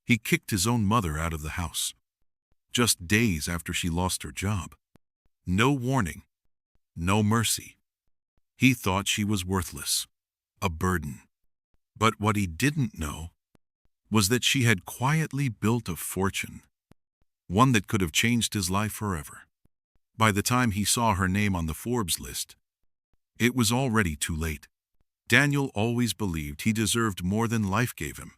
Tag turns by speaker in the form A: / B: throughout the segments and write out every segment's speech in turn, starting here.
A: He kicked his own mother out of the house, just days after she lost her job. No warning, no mercy. He thought she was worthless, a burden. But what he didn't know was that she had quietly built a fortune, one that could have changed his life forever. By the time he saw her name on the Forbes list, it was already too late. Daniel always believed he deserved more than life gave him.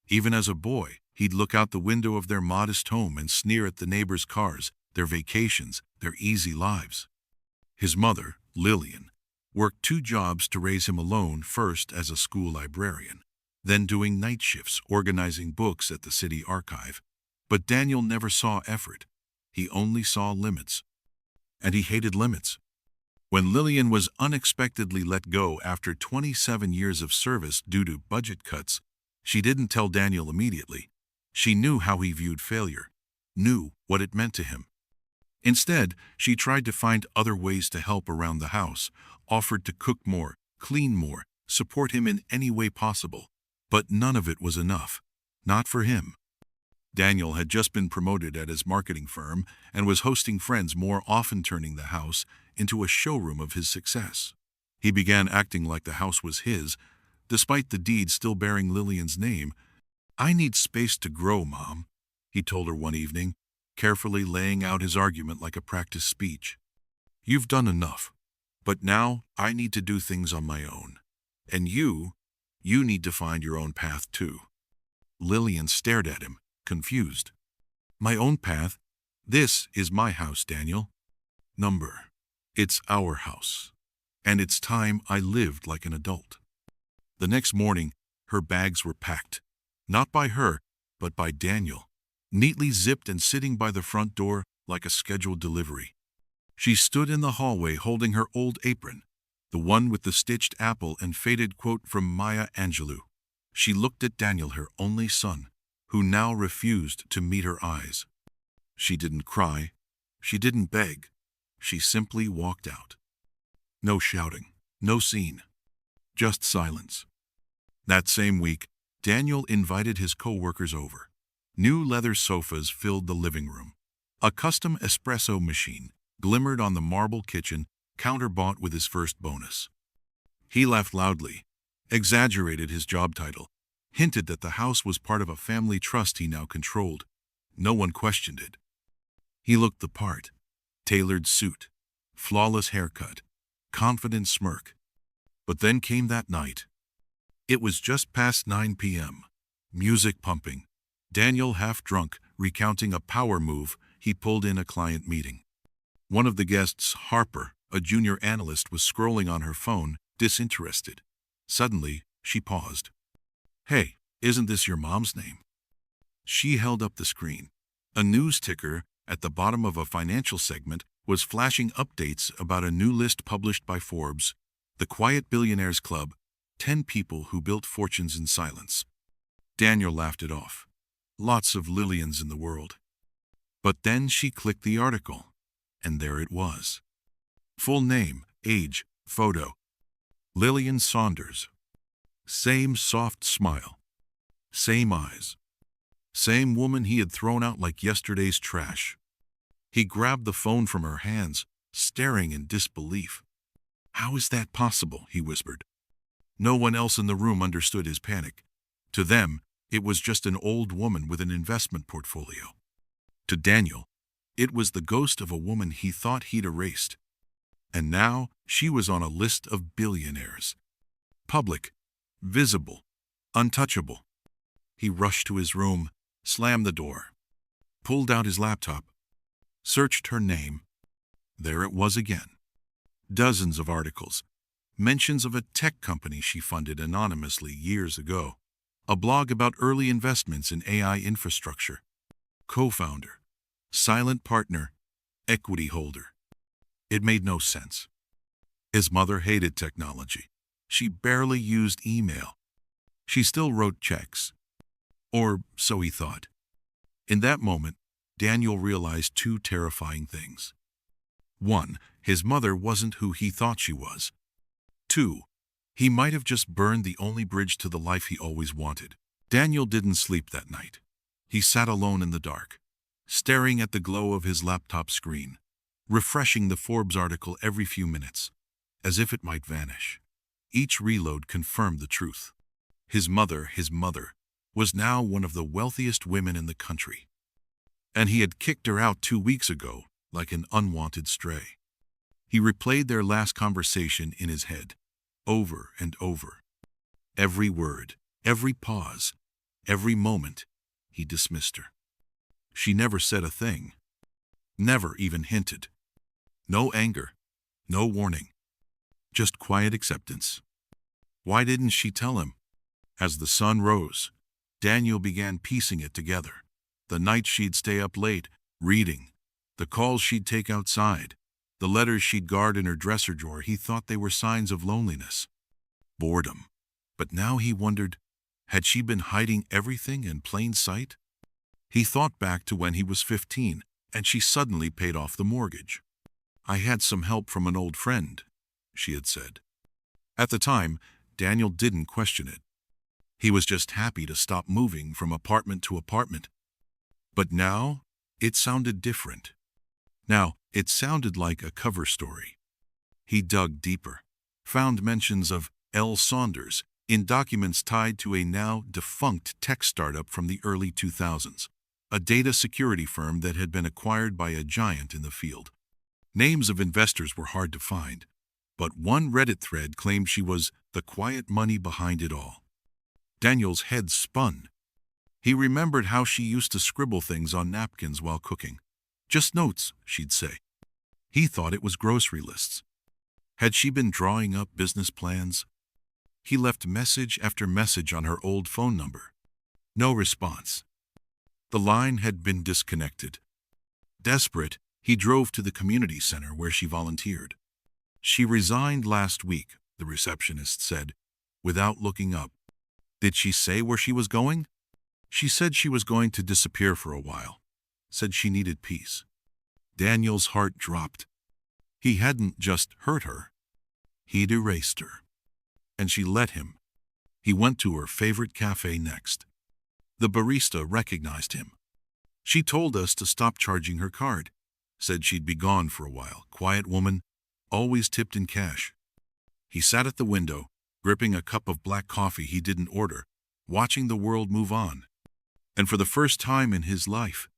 A: Even as a boy, he'd look out the window of their modest home and sneer at the neighbors' cars, their vacations, their easy lives. His mother, Lillian, worked 2 jobs to raise him alone, first as a school librarian, then doing night shifts organizing books at the city archive. But Daniel never saw effort. He only saw limits. And he hated limits. When Lillian was unexpectedly let go after 27 years of service due to budget cuts, she didn't tell Daniel immediately. She knew how he viewed failure, knew what it meant to him. Instead, she tried to find other ways to help around the house, offered to cook more, clean more, support him in any way possible. But none of it was enough. Not for him. Daniel had just been promoted at his marketing firm and was hosting friends more often, turning the house into a showroom of his success. He began acting like the house was his, despite the deed still bearing Lillian's name. "I need space to grow, Mom," he told her one evening, carefully laying out his argument like a practice speech. "You've done enough, but now I need to do things on my own. And you need to find your own path too." Lillian stared at him, confused. "My own path? This is my house, Daniel. Number. It's our house. And it's time I lived like an adult." The next morning, her bags were packed. Not by her, but by Daniel, neatly zipped and sitting by the front door like a scheduled delivery. She stood in the hallway holding her old apron, the one with the stitched apple and faded quote from Maya Angelou. She looked at Daniel, her only son, who now refused to meet her eyes. She didn't cry. She didn't beg. She simply walked out. No shouting, no scene, just silence. That same week, Daniel invited his co-workers over. New leather sofas filled the living room. A custom espresso machine glimmered on the marble kitchen counter, bought with his first bonus. He laughed loudly, exaggerated his job title, hinted that the house was part of a family trust he now controlled. No one questioned it. He looked the part. Tailored suit, flawless haircut, confident smirk. But then came that night. It was just past 9 p.m. Music pumping. Daniel, half drunk, recounting a power move he pulled in a client meeting. One of the guests, Harper, a junior analyst, was scrolling on her phone, disinterested. Suddenly, she paused. "Hey, isn't this your mom's name?" She held up the screen. A news ticker at the bottom of a financial segment was flashing updates about a new list published by Forbes, the Quiet Billionaires Club, 10 people who built fortunes in silence. Daniel laughed it off. Lots of Lillians in the world. But then she clicked the article, and there it was. Full name, age, photo. Lillian Saunders. Same soft smile. Same eyes. Same woman he had thrown out like yesterday's trash. He grabbed the phone from her hands, staring in disbelief. "How is that possible?" he whispered. No one else in the room understood his panic. To them, it was just an old woman with an investment portfolio. To Daniel, it was the ghost of a woman he thought he'd erased. And now she was on a list of billionaires. Public, visible, untouchable. He rushed to his room, slammed the door, pulled out his laptop, searched her name. There it was again. Dozens of articles, mentions of a tech company she funded anonymously years ago, a blog about early investments in AI infrastructure, co-founder, silent partner, equity holder. It made no sense. His mother hated technology. She barely used email. She still wrote checks. Or so he thought. In that moment, Daniel realized 2 terrifying things. 1, his mother wasn't who he thought she was. 2, he might have just burned the only bridge to the life he always wanted. Daniel didn't sleep that night. He sat alone in the dark, staring at the glow of his laptop screen, refreshing the Forbes article every few minutes, as if it might vanish. Each reload confirmed the truth. His mother, was now one of the wealthiest women in the country. And he had kicked her out 2 weeks ago, like an unwanted stray. He replayed their last conversation in his head, over and over. Every word, every pause, every moment, he dismissed her. She never said a thing, never even hinted. No anger, no warning, just quiet acceptance. Why didn't she tell him? As the sun rose, Daniel began piecing it together. The nights she'd stay up late, reading, the calls she'd take outside, the letters she'd guard in her dresser drawer. He thought they were signs of loneliness, boredom. But now he wondered, had she been hiding everything in plain sight? He thought back to when he was 15, and she suddenly paid off the mortgage. "I had some help from an old friend," she had said. At the time, Daniel didn't question it. He was just happy to stop moving from apartment to apartment. But now, it sounded different. Now, it sounded like a cover story. He dug deeper, found mentions of L. Saunders in documents tied to a now defunct tech startup from the early 2000s, a data security firm that had been acquired by a giant in the field. Names of investors were hard to find, but one Reddit thread claimed she was the quiet money behind it all. Daniel's head spun. He remembered how she used to scribble things on napkins while cooking. Just notes, she'd say. He thought it was grocery lists. Had she been drawing up business plans? He left message after message on her old phone number. No response. The line had been disconnected. Desperate, he drove to the community center where she volunteered. "She resigned last week," the receptionist said, without looking up. "Did she say where she was going?" "She said she was going to disappear for a while. Said she needed peace." Daniel's heart dropped. He hadn't just hurt her. He'd erased her. And she let him. He went to her favorite cafe next. The barista recognized him. "She told us to stop charging her card. Said she'd be gone for a while. Quiet woman, always tipped in cash." He sat at the window, gripping a cup of black coffee he didn't order, watching the world move on. And for the first time in his life,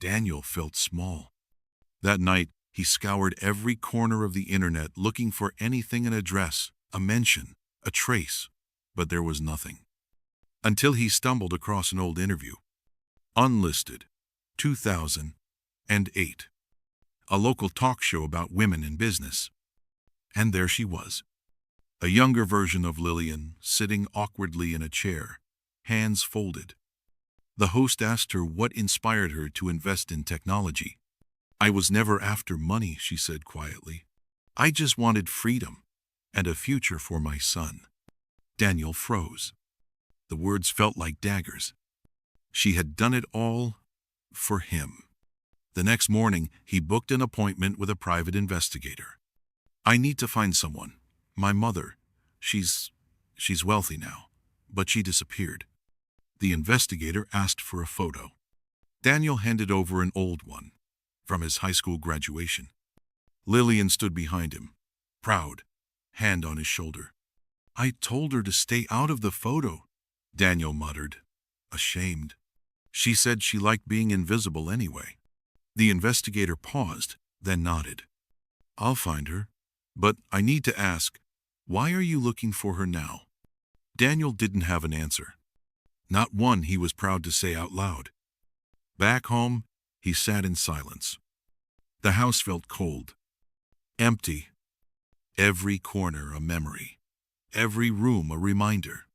A: Daniel felt small. That night, he scoured every corner of the internet looking for anything, an address, a mention, a trace, but there was nothing. Until he stumbled across an old interview. Unlisted, 2008. A local talk show about women in business. And there she was. A younger version of Lillian, sitting awkwardly in a chair, hands folded. The host asked her what inspired her to invest in technology. "I was never after money," she said quietly. "I just wanted freedom and a future for my son." Daniel froze. The words felt like daggers. She had done it all for him. The next morning, he booked an appointment with a private investigator. "I need to find someone. My mother, she's wealthy now, but she disappeared." The investigator asked for a photo. Daniel handed over an old one, from his high school graduation. Lillian stood behind him, proud, hand on his shoulder. "I told her to stay out of the photo," Daniel muttered, ashamed. "She said she liked being invisible anyway." The investigator paused, then nodded. "I'll find her, but I need to ask, why are you looking for her now?" Daniel didn't have an answer. Not one he was proud to say out loud. Back home, he sat in silence. The house felt cold, empty. Every corner a memory, every room a reminder.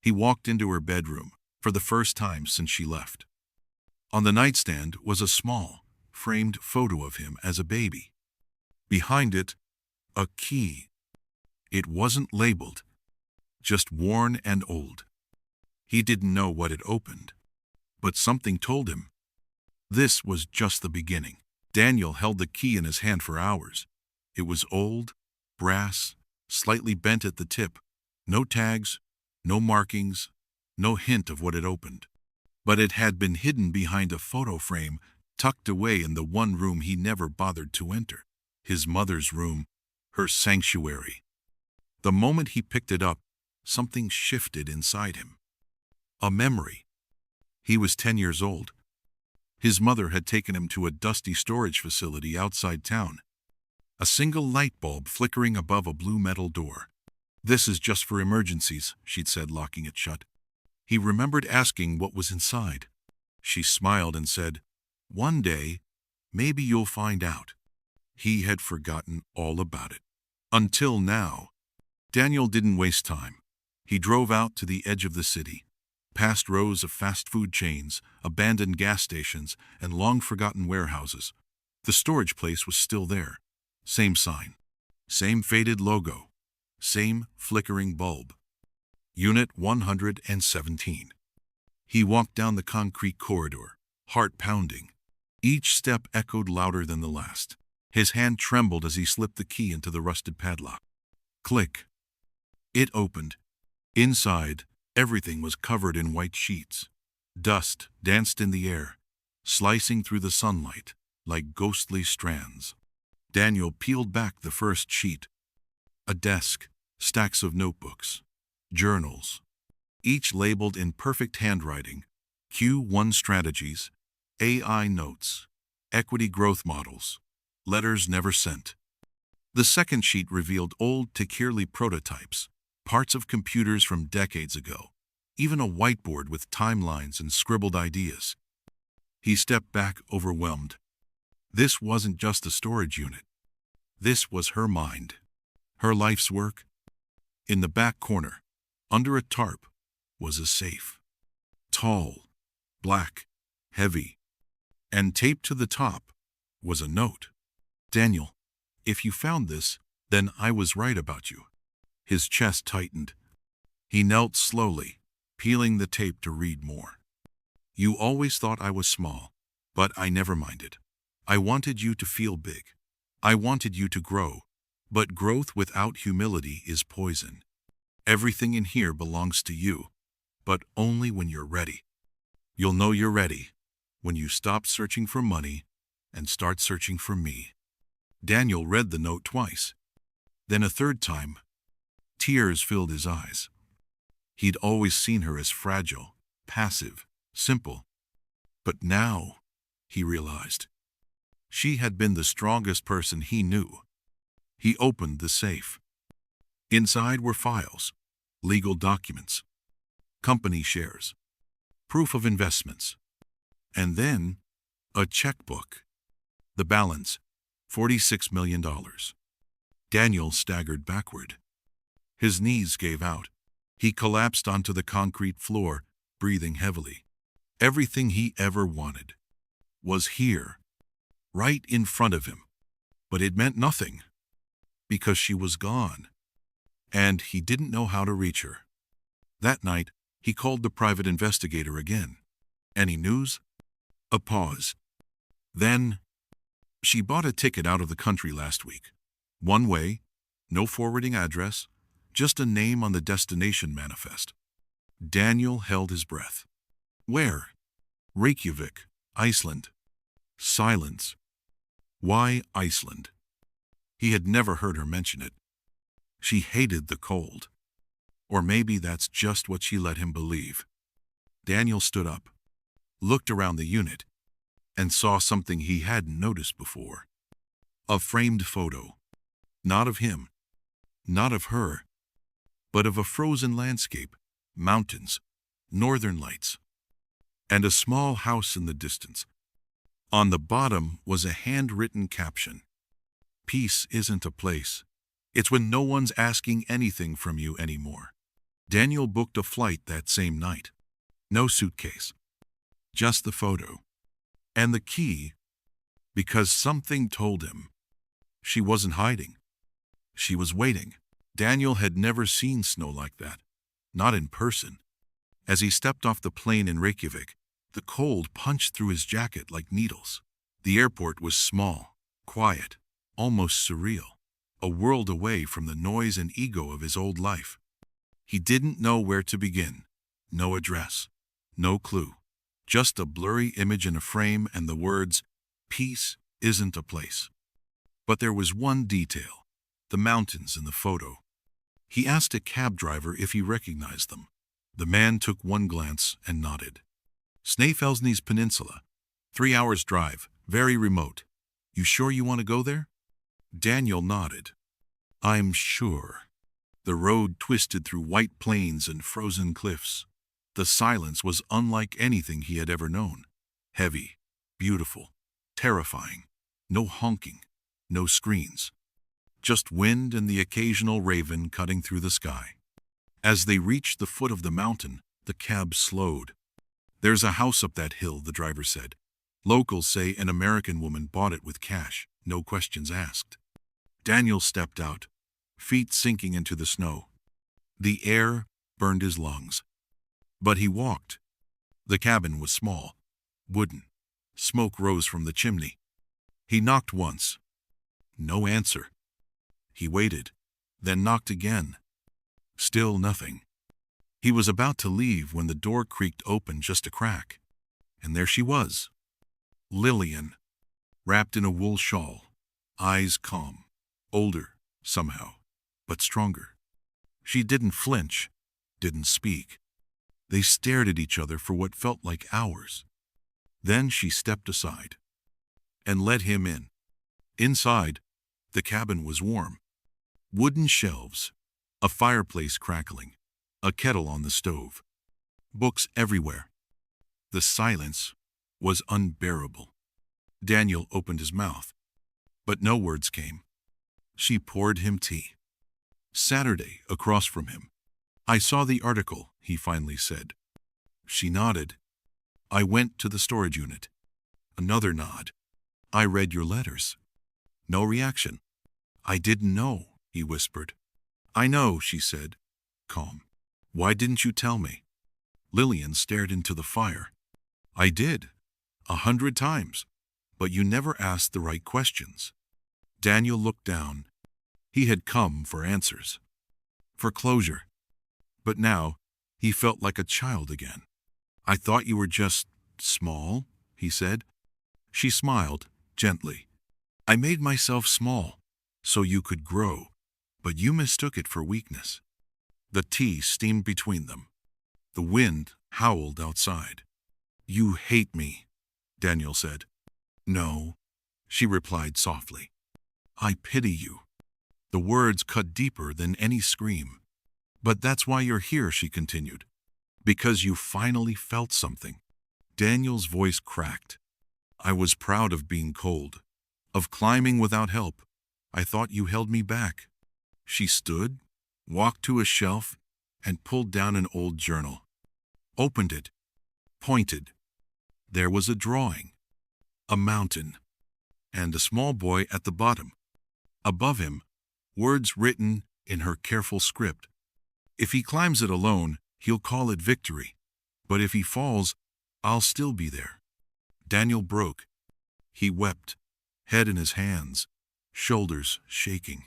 A: He walked into her bedroom, for the first time since she left. On the nightstand was a small, framed photo of him as a baby. Behind it, a key. It wasn't labeled, just worn and old. He didn't know what it opened, but something told him. This was just the beginning. Daniel held the key in his hand for hours. It was old, brass, slightly bent at the tip. No tags, no markings, no hint of what it opened. but it had been hidden behind a photo frame tucked away in the one room he never bothered to enter. His mother's room, her sanctuary. The moment he picked it up, something shifted inside him. A memory. He was 10 years old. His mother had taken him to a dusty storage facility outside town. A single light bulb flickering above a blue metal door. "This is just for emergencies," she'd said, locking it shut. He remembered asking what was inside. She smiled and said, "One day, maybe you'll find out." He had forgotten all about it. Until now. Daniel didn't waste time. He drove out to the edge of the city, past rows of fast food chains, abandoned gas stations, and long-forgotten warehouses. The storage place was still there. Same sign. Same faded logo. Same flickering bulb. Unit 117. He walked down the concrete corridor, heart pounding. Each step echoed louder than the last. His hand trembled as he slipped the key into the rusted padlock. Click. It opened. Inside, everything was covered in white sheets. Dust danced in the air, slicing through the sunlight like ghostly strands. Daniel peeled back the first sheet. A desk, stacks of notebooks, journals, each labeled in perfect handwriting: Q1 strategies, AI notes, equity growth models, letters never sent. The second sheet revealed old Takirli prototypes, parts of computers from decades ago, even a whiteboard with timelines and scribbled ideas. He stepped back, overwhelmed. This wasn't just a storage unit. This was her mind, her life's work. In the back corner, under a tarp, was a safe. Tall, black, heavy, and taped to the top was a note. "Daniel, if you found this, then I was right about you." His chest tightened. He knelt slowly, peeling the tape to read more. "You always thought I was small, but I never minded. I wanted you to feel big. I wanted you to grow, but growth without humility is poison. Everything in here belongs to you, but only when you're ready. You'll know you're ready when you stop searching for money and start searching for me." Daniel read the note twice, then a third time. Tears filled his eyes. He'd always seen her as fragile, passive, simple. But now, he realized, she had been the strongest person he knew. He opened the safe. Inside were files, legal documents, company shares, proof of investments, and then a checkbook. The balance, $46 million. Daniel staggered backward. His knees gave out. He collapsed onto the concrete floor, breathing heavily. Everything he ever wanted was here, right in front of him. But it meant nothing, because she was gone, and he didn't know how to reach her. That night, he called the private investigator again. "Any news?" A pause. Then, "She bought a ticket out of the country last week. One way, no forwarding address, just a name on the destination manifest." Daniel held his breath. "Where?" "Reykjavik, Iceland." Silence. Why Iceland? He had never heard her mention it. She hated the cold. Or maybe that's just what she let him believe. Daniel stood up, looked around the unit, and saw something he hadn't noticed before. A framed photo. Not of him, not of her, but of a frozen landscape, mountains, northern lights, and a small house in the distance. On the bottom was a handwritten caption. "Peace isn't a place. It's when no one's asking anything from you anymore." Daniel booked a flight that same night. No suitcase. Just the photo. And the key, because something told him she wasn't hiding. She was waiting. Daniel had never seen snow like that, not in person. As he stepped off the plane in Reykjavik, the cold punched through his jacket like needles. The airport was small, quiet, almost surreal, a world away from the noise and ego of his old life. He didn't know where to begin. No address, no clue. Just a blurry image in a frame and the words, "Peace isn't a place." But there was one detail, the mountains in the photo. He asked a cab driver if he recognized them. The man took one glance and nodded. Snæfellsnes Peninsula, 3 hours drive, very remote. You sure you want to go there? Daniel nodded. I'm sure. The road twisted through white plains and frozen cliffs. The silence was unlike anything he had ever known. Heavy, beautiful, terrifying. No honking, no screens. Just wind and the occasional raven cutting through the sky. As they reached the foot of the mountain, the cab slowed. There's a house up that hill, the driver said. Locals say an American woman bought it with cash, no questions asked. Daniel stepped out, feet sinking into the snow. The air burned his lungs. But he walked. The cabin was small, wooden. Smoke rose from the chimney. He knocked once. No answer. He waited, then knocked again. Still nothing. He was about to leave when the door creaked open just a crack. And there she was. Lillian, wrapped in a wool shawl, eyes calm, older, somehow, but stronger. She didn't flinch, didn't speak. They stared at each other for what felt like hours. Then she stepped aside and let him in. Inside, the cabin was warm. Wooden shelves, a fireplace crackling, a kettle on the stove, books everywhere. The silence was unbearable. Daniel opened his mouth, but no words came. She poured him tea. Saturday, across from him. I saw the article, he finally said. She nodded. I went to the storage unit. Another nod. I read your letters. No reaction. I didn't know, he whispered. I know, she said, calm. Why didn't you tell me? Lillian stared into the fire. I did, 100 times, but you never asked the right questions. Daniel looked down. He had come for answers, for closure. But now, he felt like a child again. I thought you were just small, he said. She smiled, gently. I made myself small, so you could grow, but you mistook it for weakness. The tea steamed between them. The wind howled outside. You hate me, Daniel said. No, she replied softly. I pity you. The words cut deeper than any scream. But that's why you're here, she continued. Because you finally felt something. Daniel's voice cracked. I was proud of being cold, of climbing without help. I thought you held me back. She stood, walked to a shelf, and pulled down an old journal. Opened it, pointed. There was a drawing, a mountain, and a small boy at the bottom. Above him, words written in her careful script. If he climbs it alone, he'll call it victory. But if he falls, I'll still be there. Daniel broke. He wept, head in his hands, shoulders shaking.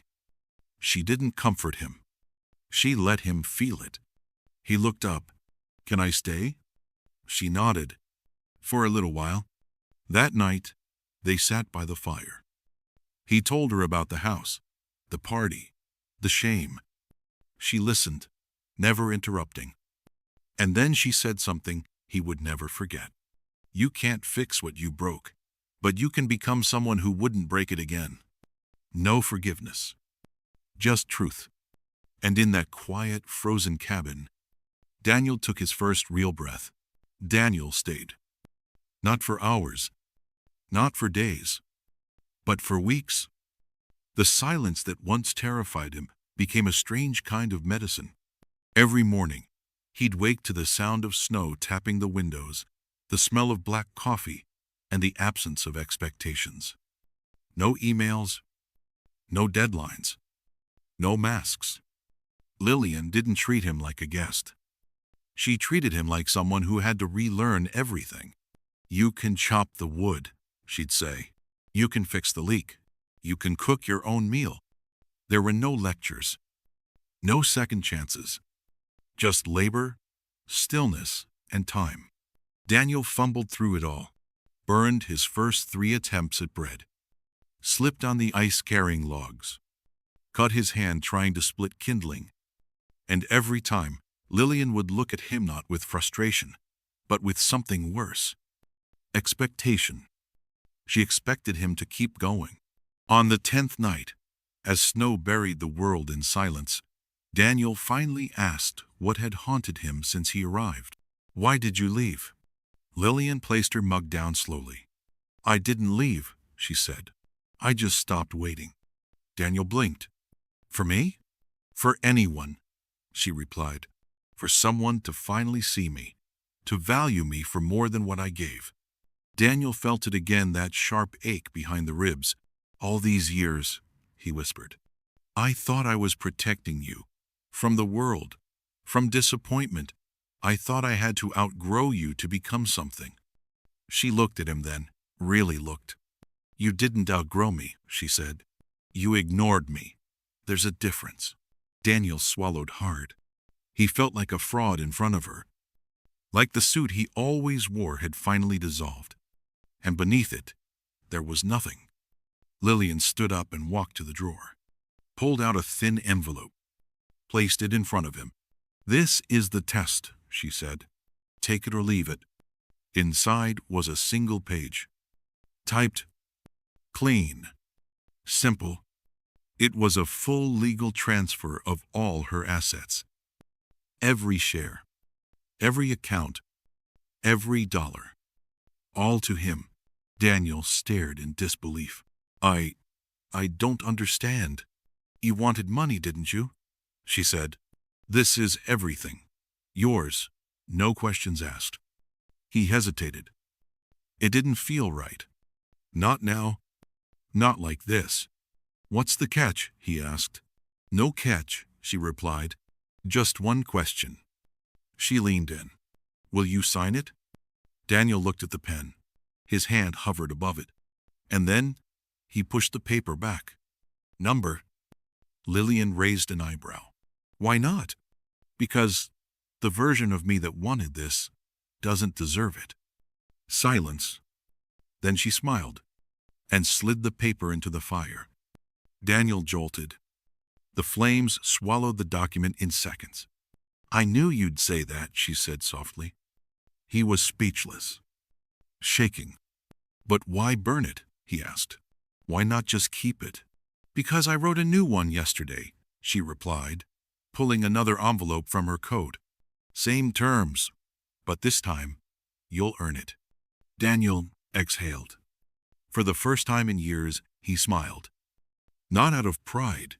A: She didn't comfort him. She let him feel it. He looked up. Can I stay? She nodded. For a little while. That night, they sat by the fire. He told her about the house, the party, the shame. She listened, never interrupting. And then she said something he would never forget. You can't fix what you broke, but you can become someone who wouldn't break it again. No forgiveness. Just truth. And in that quiet, frozen cabin, Daniel took his first real breath. Daniel stayed. Not for hours, not for days, but for weeks. The silence that once terrified him became a strange kind of medicine. Every morning, he'd wake to the sound of snow tapping the windows, the smell of black coffee, and the absence of expectations. No emails, no deadlines, no masks. Lillian didn't treat him like a guest. She treated him like someone who had to relearn everything. You can chop the wood, she'd say. You can fix the leak. You can cook your own meal. There were no lectures, no second chances. Just labor, stillness, and time. Daniel fumbled through it all, burned his first 3 attempts at bread, slipped on the ice-carrying logs, cut his hand trying to split kindling, and every time, Lillian would look at him not with frustration, but with something worse. Expectation. She expected him to keep going. On the 10th night, as snow buried the world in silence, Daniel finally asked what had haunted him since he arrived. "Why did you leave?" Lillian placed her mug down slowly. "I didn't leave," she said. "I just stopped waiting." Daniel blinked. "For me?" "For anyone," she replied. "For someone to finally see me, to value me for more than what I gave." Daniel felt it again, that sharp ache behind the ribs. "All these years," he whispered, "I thought I was protecting you. From the world. From disappointment. I thought I had to outgrow you to become something." She looked at him then, really looked. "You didn't outgrow me," she said. "You ignored me. There's a difference." Daniel swallowed hard. He felt like a fraud in front of her. Like the suit he always wore had finally dissolved. And beneath it, there was nothing. Lillian stood up and walked to the drawer, pulled out a thin envelope, placed it in front of him. "This is the test," she said. "Take it or leave it." Inside was a single page. Typed, clean, simple. It was a full legal transfer of all her assets. Every share, every account, every dollar. All to him. Daniel stared in disbelief. I don't understand. You wanted money, didn't you?" she said. "This is everything. Yours. No questions asked." He hesitated. It didn't feel right. Not now. Not like this. "What's the catch?" he asked. "No catch," she replied. "Just one question." She leaned in. "Will you sign it?" Daniel looked at the pen. His hand hovered above it. And then he pushed the paper back. "Number." Lillian raised an eyebrow. "Why not?" "Because the version of me that wanted this doesn't deserve it." Silence. Then she smiled and slid the paper into the fire. Daniel jolted. The flames swallowed the document in seconds. "I knew you'd say that," she said softly. He was speechless, shaking. "But why burn it?" he asked. "Why not just keep it?" "Because I wrote a new one yesterday," she replied, pulling another envelope from her coat. "Same terms, but this time, you'll earn it." Daniel exhaled. For the first time in years, he smiled. Not out of pride,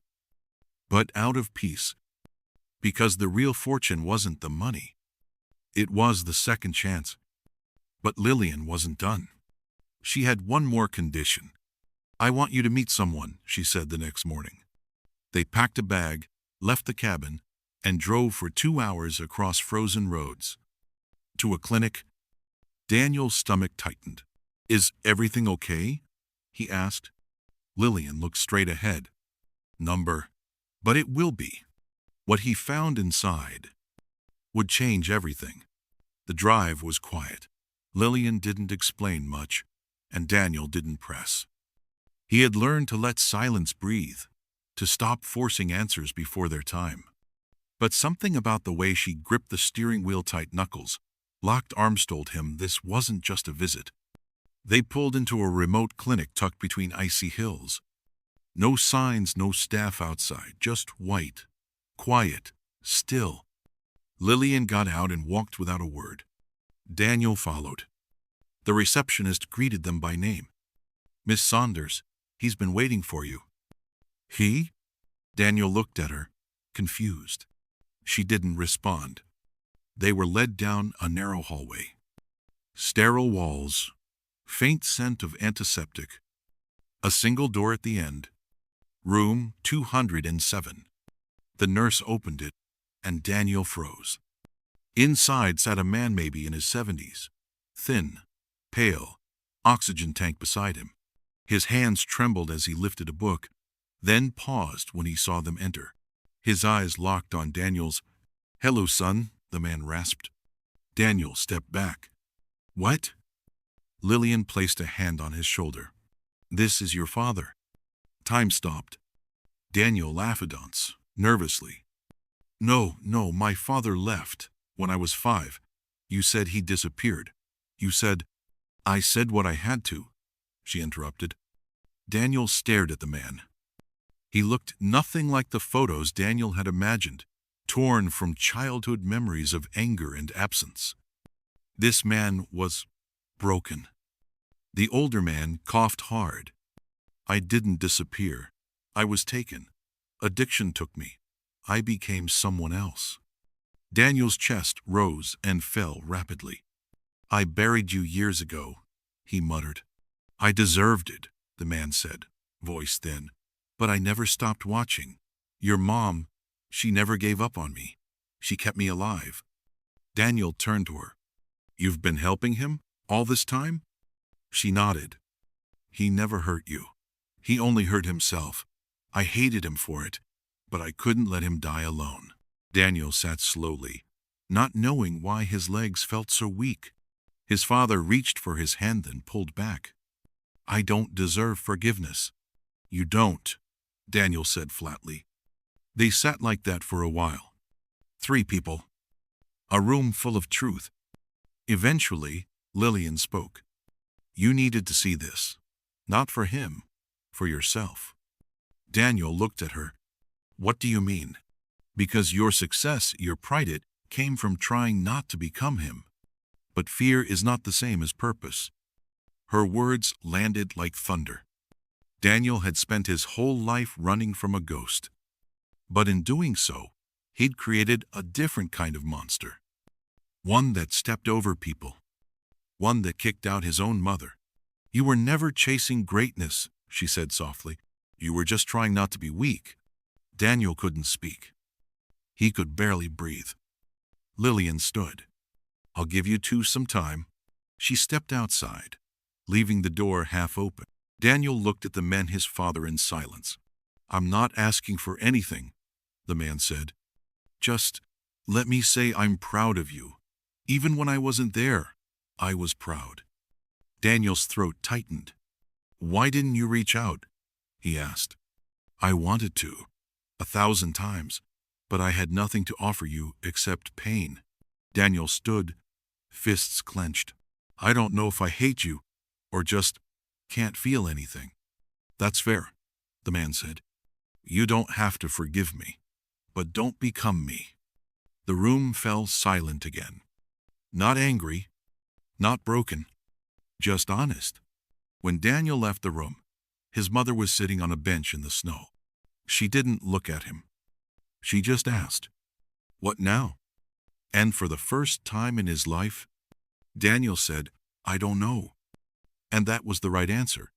A: but out of peace. Because the real fortune wasn't the money. It was the second chance. But Lillian wasn't done. She had one more condition. "I want you to meet someone," she said the next morning. They packed a bag, left the cabin, and drove for 2 hours across frozen roads. To a clinic. Daniel's stomach tightened. "Is everything okay?" he asked. Lillian looked straight ahead. "Number. But it will be." What he found inside would change everything. The drive was quiet. Lillian didn't explain much, and Daniel didn't press. He had learned to let silence breathe, to stop forcing answers before their time. But something about the way she gripped the steering wheel tight knuckles, locked arms told him this wasn't just a visit. They pulled into a remote clinic tucked between icy hills. No signs, no staff outside, just white, quiet, still. Lillian got out and walked without a word. Daniel followed. The receptionist greeted them by name. "Miss Saunders, he's been waiting for you." "He?" Daniel looked at her, confused. She didn't respond. They were led down a narrow hallway. Sterile walls, faint scent of antiseptic. A single door at the end. Room 207. The nurse opened it, and Daniel froze. Inside sat a man maybe in his 70s. Thin, pale, oxygen tank beside him. His hands trembled as he lifted a book, then paused when he saw them enter. His eyes locked on Daniel's. "Hello, son," the man rasped. Daniel stepped back. What? Lillian placed a hand on his shoulder. This is your father. Time stopped. Daniel laughed nervously. No, my father left when I was 5. You said he disappeared. You said, I said what I had to, she interrupted. Daniel stared at the man. He looked nothing like the photos Daniel had imagined, torn from childhood memories of anger and absence. This man was broken. The older man coughed hard. I didn't disappear. I was taken. Addiction took me. I became someone else. Daniel's chest rose and fell rapidly. I buried you years ago, he muttered. I deserved it, the man said, voice thin. But I never stopped watching. Your mom, she never gave up on me. She kept me alive. Daniel turned to her. You've been helping him all this time? She nodded. He never hurt you. He only hurt himself. I hated him for it, but I couldn't let him die alone. Daniel sat slowly, not knowing why his legs felt so weak. His father reached for his hand and pulled back. I don't deserve forgiveness. You don't, Daniel said flatly. They sat like that for a while. 3 people. A room full of truth. Eventually, Lillian spoke. You needed to see this. Not for him, for yourself. Daniel looked at her. What do you mean? Because your success, your pride, came from trying not to become him. But fear is not the same as purpose. Her words landed like thunder. Daniel had spent his whole life running from a ghost. But in doing so, he'd created a different kind of monster. One that stepped over people. One that kicked out his own mother. You were never chasing greatness, she said softly. You were just trying not to be weak. Daniel couldn't speak. He could barely breathe. Lillian stood. I'll give you 2 some time. She stepped outside, leaving the door half open. Daniel looked at the men, his father, in silence. I'm not asking for anything, the man said. Just let me say I'm proud of you. Even when I wasn't there, I was proud. Daniel's throat tightened. Why didn't you reach out? He asked. I wanted to, 1,000 times, but I had nothing to offer you except pain. Daniel stood, fists clenched. I don't know if I hate you or just can't feel anything. That's fair, the man said. You don't have to forgive me, but don't become me. The room fell silent again. Not angry, not broken, just honest. When Daniel left the room, his mother was sitting on a bench in the snow. She didn't look at him. She just asked, What now? And for the first time in his life, Daniel said, I don't know. And that was the right answer.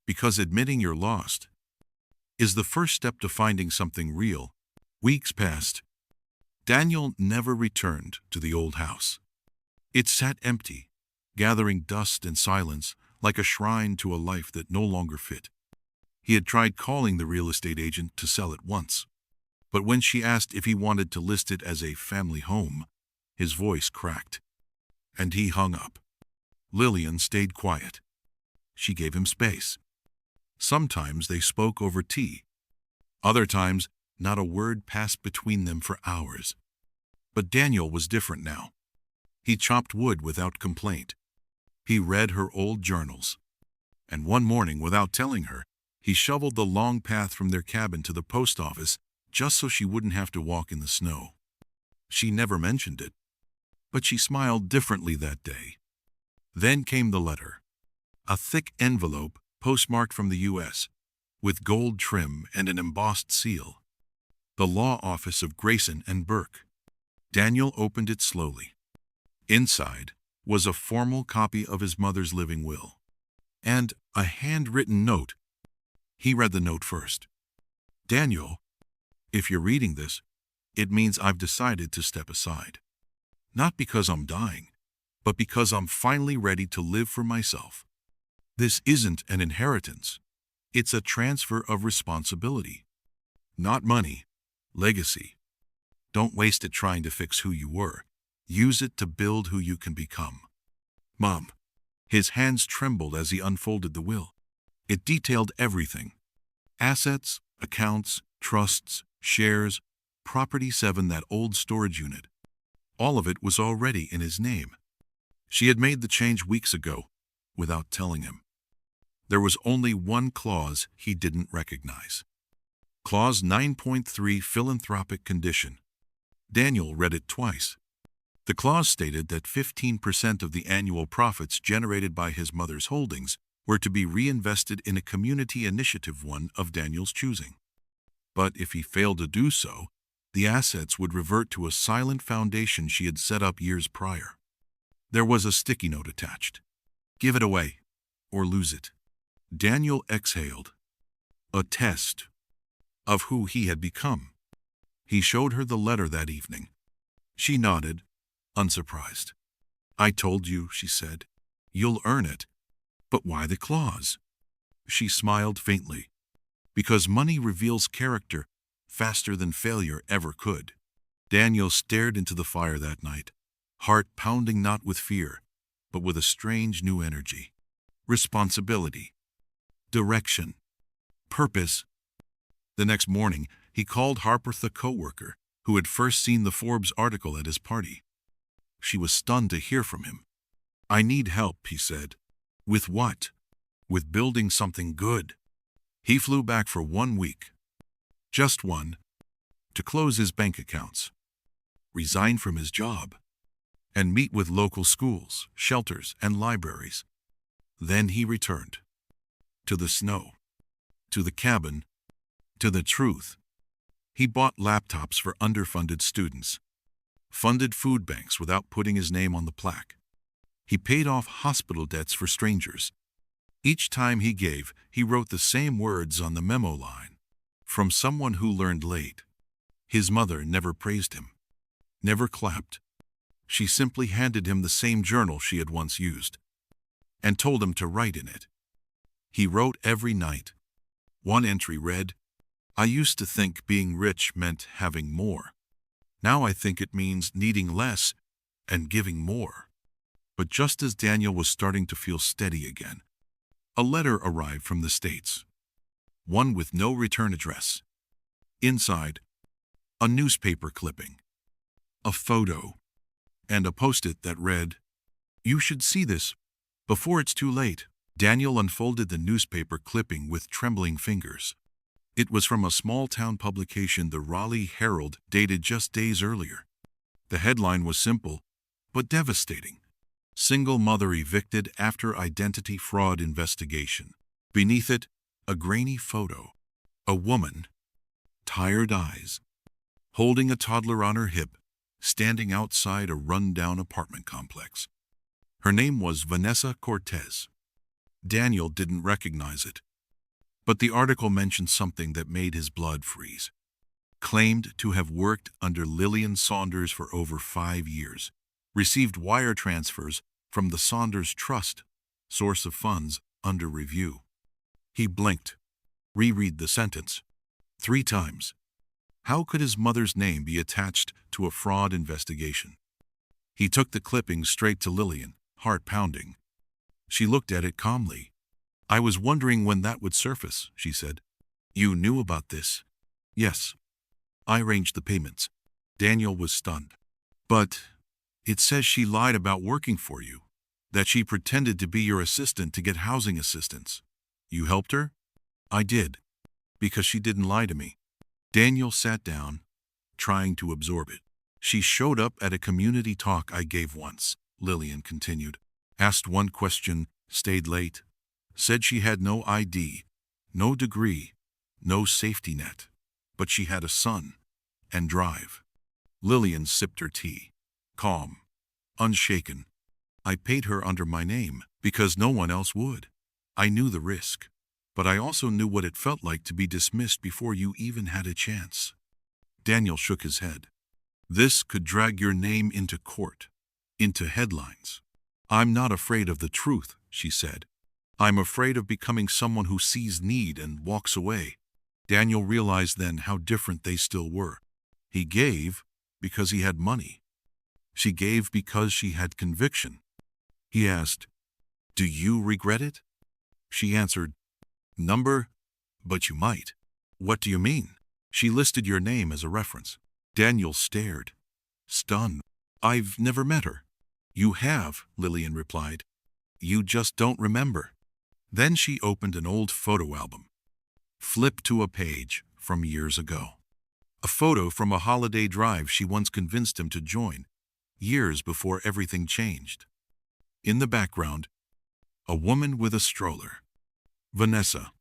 A: Because admitting you're lost is the first step to finding something real. Weeks passed. Daniel never returned to the old house. It sat empty, gathering dust and silence like a shrine to a life that no longer fit. He had tried calling the real estate agent to sell it once, but when she asked if he wanted to list it as a family home, his voice cracked, and he hung up. Lillian stayed quiet. She gave him space. Sometimes they spoke over tea. Other times, not a word passed between them for hours. But Daniel was different now. He chopped wood without complaint. He read her old journals. And one morning, without telling her, he shoveled the long path from their cabin to the post office just so she wouldn't have to walk in the snow. She never mentioned it, but she smiled differently that day. Then came the letter. A thick envelope postmarked from the U.S., with gold trim and an embossed seal. The law office of Grayson and Burke. Daniel opened it slowly. Inside was a formal copy of his mother's living will, and a handwritten note. He read the note first. Daniel, if you're reading this, it means I've decided to step aside. Not because I'm dying, but because I'm finally ready to live for myself. This isn't an inheritance. It's a transfer of responsibility. Not money, legacy. Don't waste it trying to fix who you were. Use it to build who you can become. Mom. His hands trembled as he unfolded the will. It detailed everything: assets, accounts, trusts, shares, Property 7, that old storage unit. All of it was already in his name. She had made the change weeks ago, without telling him. There was only one clause he didn't recognize. Clause 9.3, Philanthropic Condition. Daniel read it twice. The clause stated that 15% of the annual profits generated by his mother's holdings were to be reinvested in a community initiative, one of Daniel's choosing. But if he failed to do so, the assets would revert to a silent foundation she had set up years prior. There was a sticky note attached. Give it away, or lose it. Daniel exhaled. A test of who he had become. He showed her the letter that evening. She nodded, unsurprised. I told you, she said. You'll earn it. But why the clause? She smiled faintly. Because money reveals character faster than failure ever could. Daniel stared into the fire that night, heart pounding not with fear, but with a strange new energy. Responsibility. Direction. Purpose. The next morning, he called Harper, the co-worker, who had first seen the Forbes article at his party. She was stunned to hear from him. I need help, he said. With what? With building something good. He flew back for 1 week. Just one. To close his bank accounts, resign from his job, and meet with local schools, shelters, and libraries. Then he returned. To the snow. To the cabin. To the truth. He bought laptops for underfunded students, funded food banks without putting his name on the plaque. He paid off hospital debts for strangers. Each time he gave, he wrote the same words on the memo line. From someone who learned late. His mother never praised him, never clapped. She simply handed him the same journal she had once used, and told him to write in it. He wrote every night. One entry read, I used to think being rich meant having more. Now I think it means needing less and giving more. But just as Daniel was starting to feel steady again, a letter arrived from the States. One with no return address. Inside, a newspaper clipping, a photo, and a post-it that read, You should see this before it's too late. Daniel unfolded the newspaper clipping with trembling fingers. It was from a small-town publication, the Raleigh Herald, dated just days earlier. The headline was simple, but devastating. Single mother evicted after identity fraud investigation. Beneath it, a grainy photo. A woman, tired eyes, holding a toddler on her hip, standing outside a run-down apartment complex. Her name was Vanessa Cortez. Daniel didn't recognize it, but the article mentioned something that made his blood freeze. Claimed to have worked under Lillian Saunders for over 5 years, received wire transfers from the Saunders Trust, source of funds under review. He blinked, reread the sentence 3 times. How could his mother's name be attached to a fraud investigation? He took the clipping straight to Lillian, heart pounding. She looked at it calmly. I was wondering when that would surface, she said. You knew about this? Yes. I arranged the payments. Daniel was stunned. But it says she lied about working for you, that she pretended to be your assistant to get housing assistance. You helped her? I did, because she didn't lie to me. Daniel sat down, trying to absorb it. She showed up at a community talk I gave once, Lillian continued. Asked one question, stayed late. Said she had no ID, no degree, no safety net. But she had a son and drive. Lillian sipped her tea, calm, unshaken. I paid her under my name because no one else would. I knew the risk, but I also knew what it felt like to be dismissed before you even had a chance. Daniel shook his head. This could drag your name into court, into headlines. I'm not afraid of the truth, she said. I'm afraid of becoming someone who sees need and walks away. Daniel realized then how different they still were. He gave because he had money. She gave because she had conviction. He asked, "Do you regret it?" She answered, "Number, but you might." "What do you mean?" "She listed your name as a reference." Daniel stared, stunned. "I've never met her." "You have," Lillian replied. "You just don't remember." Then she opened an old photo album. Flipped to a page from years ago. A photo from a holiday drive she once convinced him to join, years before everything changed. In the background, a woman with a stroller. Vanessa.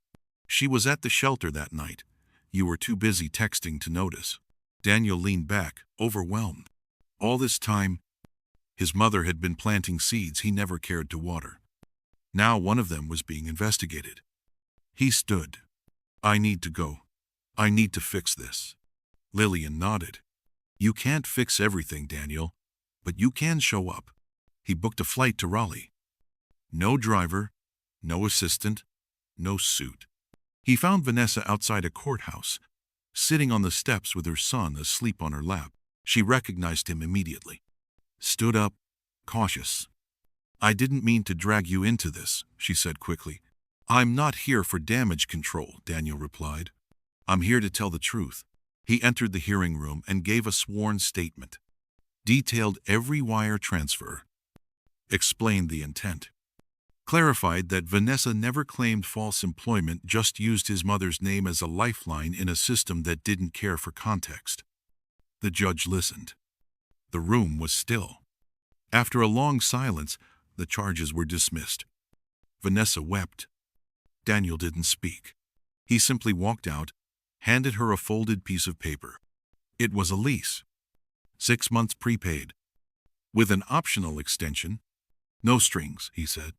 A: She was at the shelter that night. You were too busy texting to notice. Daniel leaned back, overwhelmed. All this time, his mother had been planting seeds he never cared to water. Now one of them was being investigated. He stood. "I need to go. I need to fix this." Lillian nodded. "You can't fix everything, Daniel, but you can show up." He booked a flight to Raleigh. No driver, no assistant, no suit. He found Vanessa outside a courthouse, sitting on the steps with her son asleep on her lap. She recognized him immediately. Stood up, cautious. "I didn't mean to drag you into this," she said quickly. "I'm not here for damage control," Daniel replied. "I'm here to tell the truth." He entered the hearing room and gave a sworn statement. Detailed every wire transfer. Explained the intent. Clarified that Vanessa never claimed false employment, just used his mother's name as a lifeline in a system that didn't care for context. The judge listened. The room was still. After a long silence, the charges were dismissed. Vanessa wept. Daniel didn't speak. He simply walked out, handed her a folded piece of paper. It was a lease. 6 months prepaid. With an optional extension. "No strings," he said.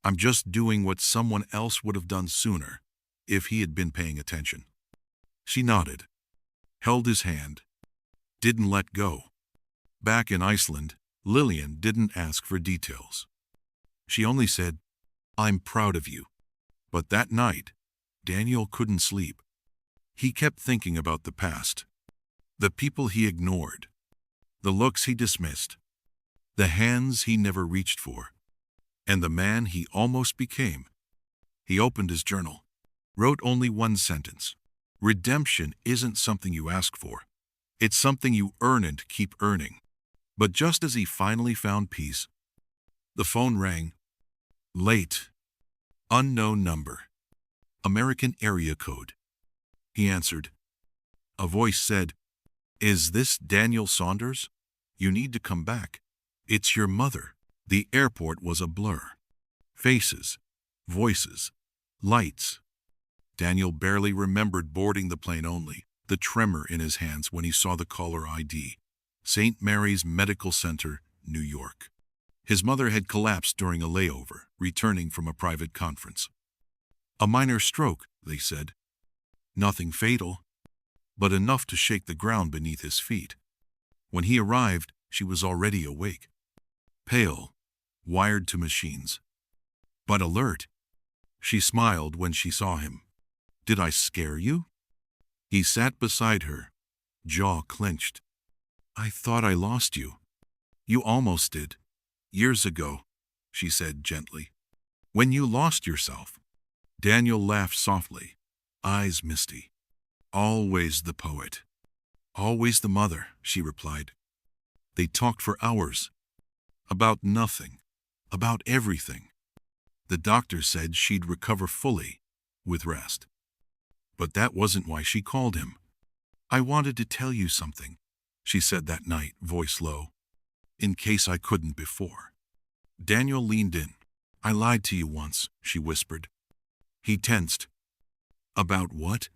A: "I'm just doing what someone else would have done sooner, if he had been paying attention." She nodded. Held his hand. Didn't let go. Back in Iceland, Lillian didn't ask for details. She only said, "I'm proud of you." But that night, Daniel couldn't sleep. He kept thinking about the past. The people he ignored. The looks he dismissed. The hands he never reached for. And the man he almost became. He opened his journal. Wrote only one sentence. "Redemption isn't something you ask for. It's something you earn and keep earning." But just as he finally found peace, the phone rang. Late. Unknown number. American area code. He answered. A voice said, "Is this Daniel Saunders? You need to come back. It's your mother." The airport was a blur. Faces, voices, lights. Daniel barely remembered boarding the plane, only the tremor in his hands when he saw the caller ID. St. Mary's Medical Center, New York. His mother had collapsed during a layover, returning from a private conference. A minor stroke, they said. Nothing fatal, but enough to shake the ground beneath his feet. When he arrived, she was already awake. Pale, wired to machines. But alert. She smiled when she saw him. "Did I scare you?" He sat beside her, jaw clenched. "I thought I lost you." "You almost did. Years ago," she said gently. "When you lost yourself." Daniel laughed softly, eyes misty. "Always the poet. Always the mother," she replied. They talked for hours. About nothing. About everything. The doctor said she'd recover fully, with rest. But that wasn't why she called him. "I wanted to tell you something," she said that night, voice low. "In case I couldn't before." Daniel leaned in. "I lied to you once," she whispered. He tensed. "About what?"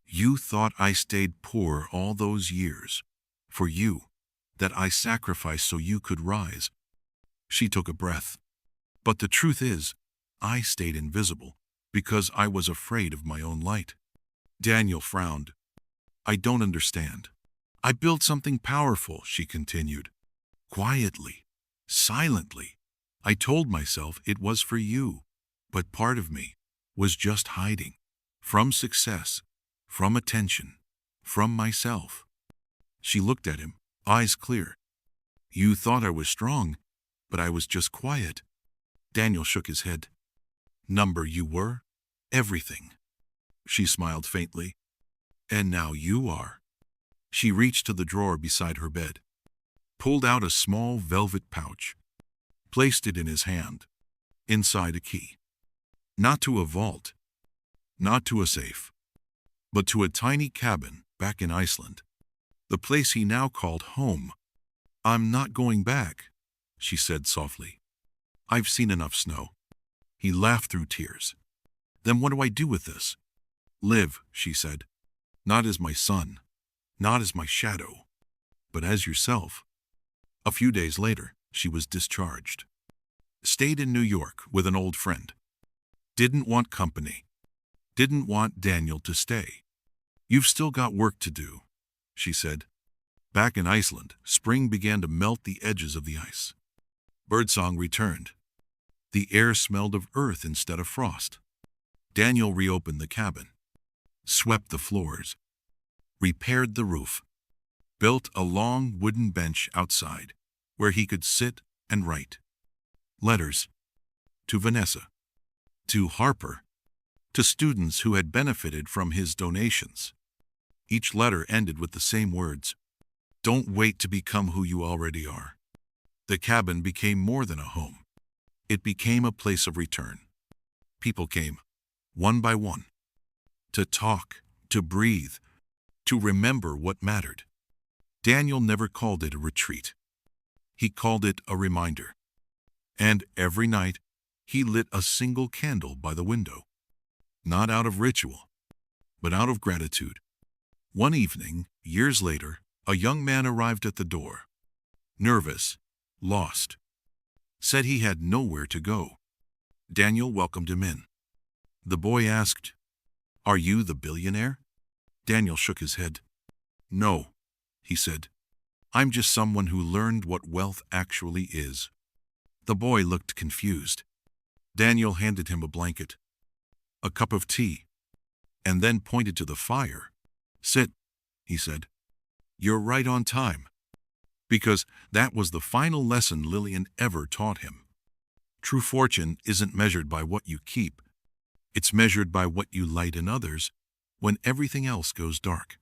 A: "You thought I stayed poor all those years. For you. That I sacrificed so you could rise." She took a breath. "But the truth is, I stayed invisible, because I was afraid of my own light." Daniel frowned. "I don't understand." "I built something powerful," she continued. "Quietly. Silently. I told myself it was for you. But part of me was just hiding. From success. From attention. From myself." She looked at him, eyes clear. "You thought I was strong, but I was just quiet." Daniel shook his head. Number you were? Everything. She smiled faintly. And now you are. She reached to the drawer beside her bed, pulled out a small velvet pouch, placed it in his hand. Inside a key. Not to a vault, not to a safe, but to a tiny cabin back in Iceland, the place he now called home. I'm not going back, she said softly. I've seen enough snow. He laughed through tears. Then what do I do with this? Live, she said. Not as my son, not as my shadow, but as yourself. A few days later, she was discharged. Stayed in New York with an old friend. Didn't want company. Didn't want Daniel to stay. You've still got work to do, she said. Back in Iceland, spring began to melt the edges of the ice. Birdsong returned. The air smelled of earth instead of frost. Daniel reopened the cabin, swept the floors, repaired the roof, built a long wooden bench outside where he could sit and write. Letters to Vanessa, to Harper, to students who had benefited from his donations. Each letter ended with the same words: don't wait to become who you already are. The cabin became more than a home. It became a place of return. People came, one by one, to talk, to breathe, to remember what mattered. Daniel never called it a retreat. He called it a reminder. And every night, he lit a single candle by the window. Not out of ritual, but out of gratitude. One evening, years later, a young man arrived at the door. Nervous, lost. Said he had nowhere to go. Daniel welcomed him in. The boy asked, "Are you the billionaire?" Daniel shook his head. "No," he said. "I'm just someone who learned what wealth actually is." The boy looked confused. Daniel handed him a blanket, a cup of tea, and then pointed to the fire. "Sit," he said. "You're right on time." Because that was the final lesson Lillian ever taught him. True fortune isn't measured by what you keep. It's measured by what you light in others when everything else goes dark.